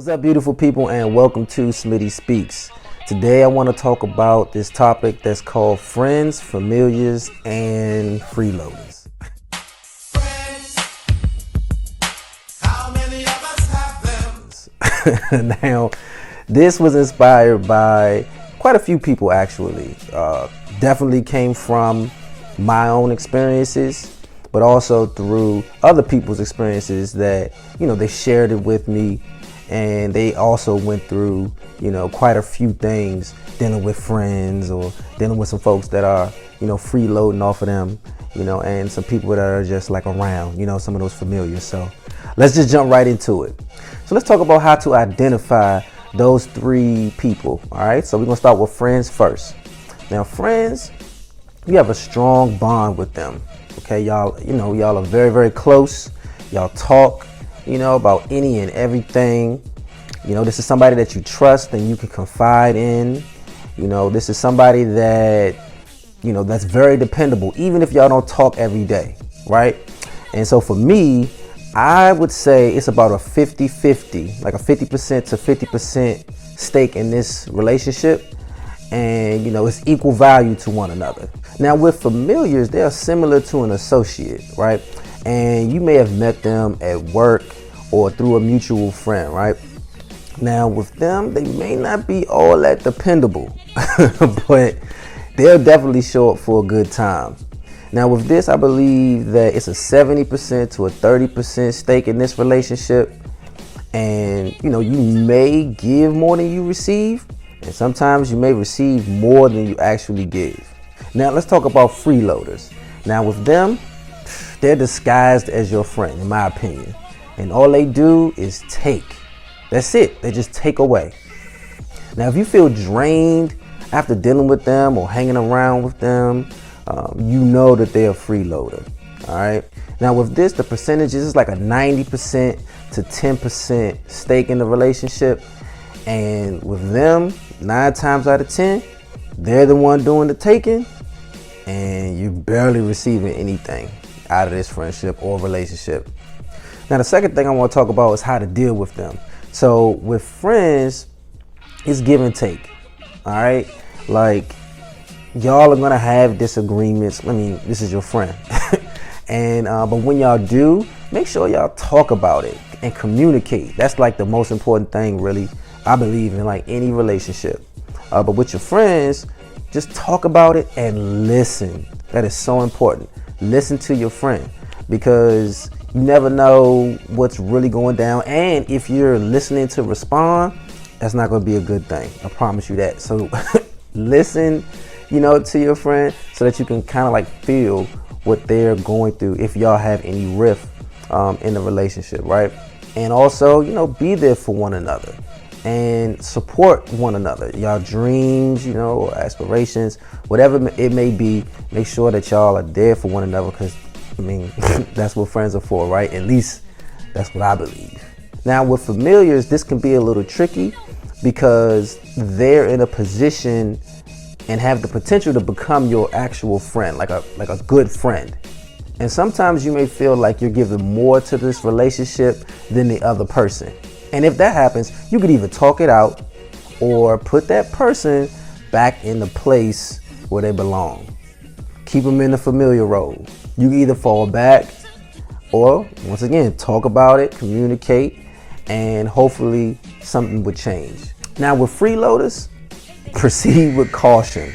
What's up, beautiful people, and welcome to Smitty Speaks. Today I want to talk about this topic that's called friends, familiars, and freeloaders. Friends, how many of us have them? Now, this was inspired by quite a few people actually. Definitely came from my own experiences, but also through other people's experiences that, they shared it with me. And they also went through, quite a few things dealing with friends or dealing with some folks that are, freeloading off of them, and some people that are just like around, some of those familiars. So let's just jump right into it. So let's talk about how to identify those three people. All right. So we're going to start with friends first. Now, friends, you have a strong bond with them. OK, y'all, y'all are very, very close. Y'all talk about any and everything. This is somebody that you trust and you can confide in. This is somebody that, that's very dependable, even if y'all don't talk every day, right? And so for me, I would say it's about a 50-50, like a 50% to 50% stake in this relationship. And, it's equal value to one another. Now, with familiars, they are similar to an associate, right? And you may have met them at work or through a mutual friend, right? Now with them, they may not be all that dependable, but they'll definitely show up for a good time. Now with this, I believe that it's a 70% to a 30% stake in this relationship. And, you may give more than you receive. And sometimes you may receive more than you actually give. Now let's talk about freeloaders. Now with them, they're disguised as your friend, in my opinion. And all they do is take. That's it. They just take away. Now, if you feel drained after dealing with them or hanging around with them, you know that they're a freeloader. All right. Now, with this, the percentages is like a 90% to 10% stake in the relationship. And with them, 9 times out of 10, they're the one doing the taking, and you're barely receiving anything out of this friendship or relationship. Now, the second thing I want to talk about is how to deal with them. So with friends, it's give and take. All right. Like, y'all are going to have disagreements. I mean, this is your friend. And but when y'all do, make sure y'all talk about it and communicate. That's like the most important thing, really, I believe, in like any relationship. But with your friends, just talk about it and listen. That is so important. Listen to your friend, because you never know what's really going down. And if you're listening to respond, that's not going to be a good thing. I promise you that. So listen, to your friend so that you can kind of like feel what they're going through if y'all have any rift in the relationship, right? And also, be there for one another and support one another. Y'all dreams, or aspirations, whatever it may be, make sure that y'all are there for one another, because that's what friends are for, right? At least that's what I believe. Now with familiars, this can be a little tricky because they're in a position and have the potential to become your actual friend, like a good friend. And sometimes you may feel like you're giving more to this relationship than the other person. And if that happens, you could either talk it out or put that person back in the place where they belong. Keep them in the familiar role. You can either fall back or, once again, talk about it, communicate, and hopefully something would change. Now with freeloaders, proceed with caution.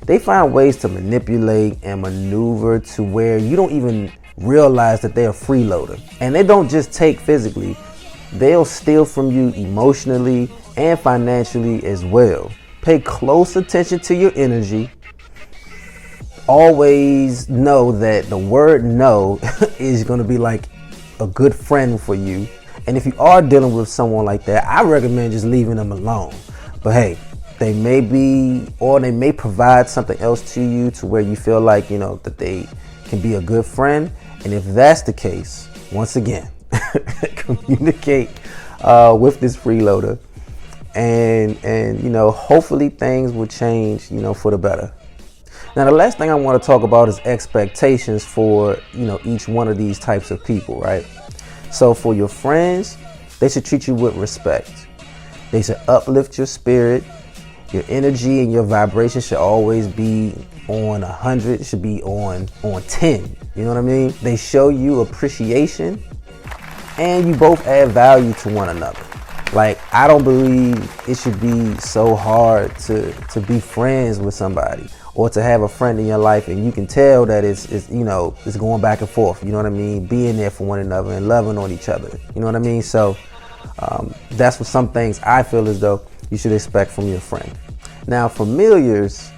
They find ways to manipulate and maneuver to where you don't even realize that they're a freeloader. And they don't just take physically, they'll steal from you emotionally and financially as well. Pay close attention to your energy. Always know that the word no is going to be like a good friend for you. And if you are dealing with someone like that, I recommend just leaving them alone. But hey, they may be, or they may provide something else to you to where you feel like, that they can be a good friend. And if that's the case, once again, communicate with this freeloader, and hopefully things will change, for the better. Now, the last thing I want to talk about is expectations for, each one of these types of people, right? So for your friends, They should treat you with respect. They should uplift your spirit. Your energy and your vibration should always be on 100. It should be on 10. You know what I mean? They show you appreciation, and you both add value to one another. Like, I don't believe it should be so hard to be friends with somebody, or to have a friend in your life and you can tell that it's going back and forth. You know what I mean? Being there for one another and loving on each other. You know what I mean? So that's what some things I feel as though you should expect from your friend. Now, familiars,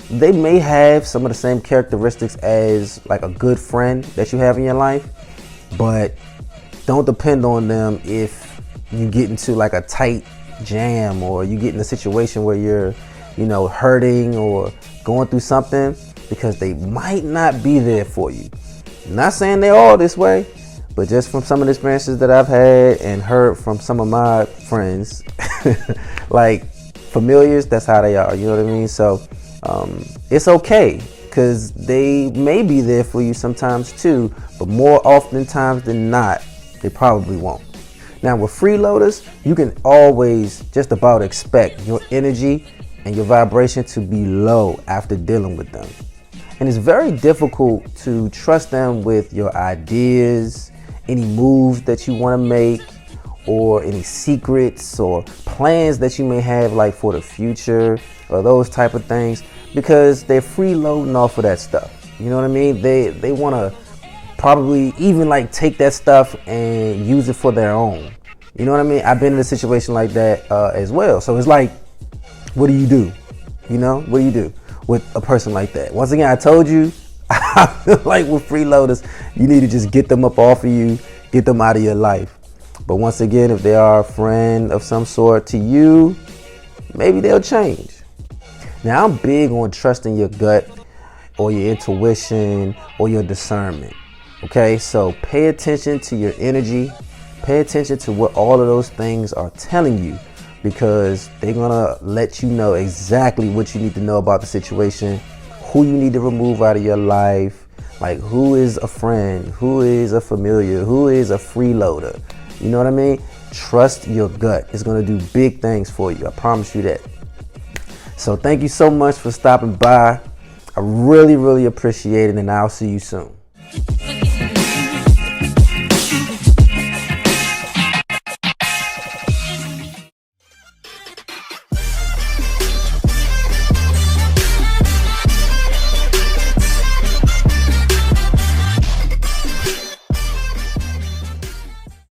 they may have some of the same characteristics as like a good friend that you have in your life, but don't depend on them if you get into like a tight jam, or you get in a situation where you're, hurting or going through something, because they might not be there for you. I'm not saying they're all this way, but just from some of the experiences that I've had and heard from some of my friends, like familiars, that's how they are. You know what I mean? So it's okay, because they may be there for you sometimes too, but more oftentimes than not, they probably won't. Now with freeloaders, you can always just about expect your energy and your vibration to be low after dealing with them. And it's very difficult to trust them with your ideas, any moves that you want to make, or any secrets or plans that you may have, like for the future or those type of things, because they're freeloading off of that stuff. You know what I mean? They want to probably even like take that stuff and use it for their own. You know what I mean? I've been in a situation like that as well. So it's like, what do you do? What do you do with a person like that? Once again, I told you, I feel like with freeloaders, you need to just get them up off of you, get them out of your life. But once again, if they are a friend of some sort to you, maybe they'll change. Now, I'm big on trusting your gut or your intuition or your discernment. Okay, so pay attention to your energy. Pay attention to what all of those things are telling you, because they're gonna let you know exactly what you need to know about the situation, who you need to remove out of your life, like who is a friend, who is a familiar, who is a freeloader. You know what I mean? Trust your gut. It's gonna do big things for you. I promise you that. So thank you so much for stopping by. I really, really appreciate it, and I'll see you soon.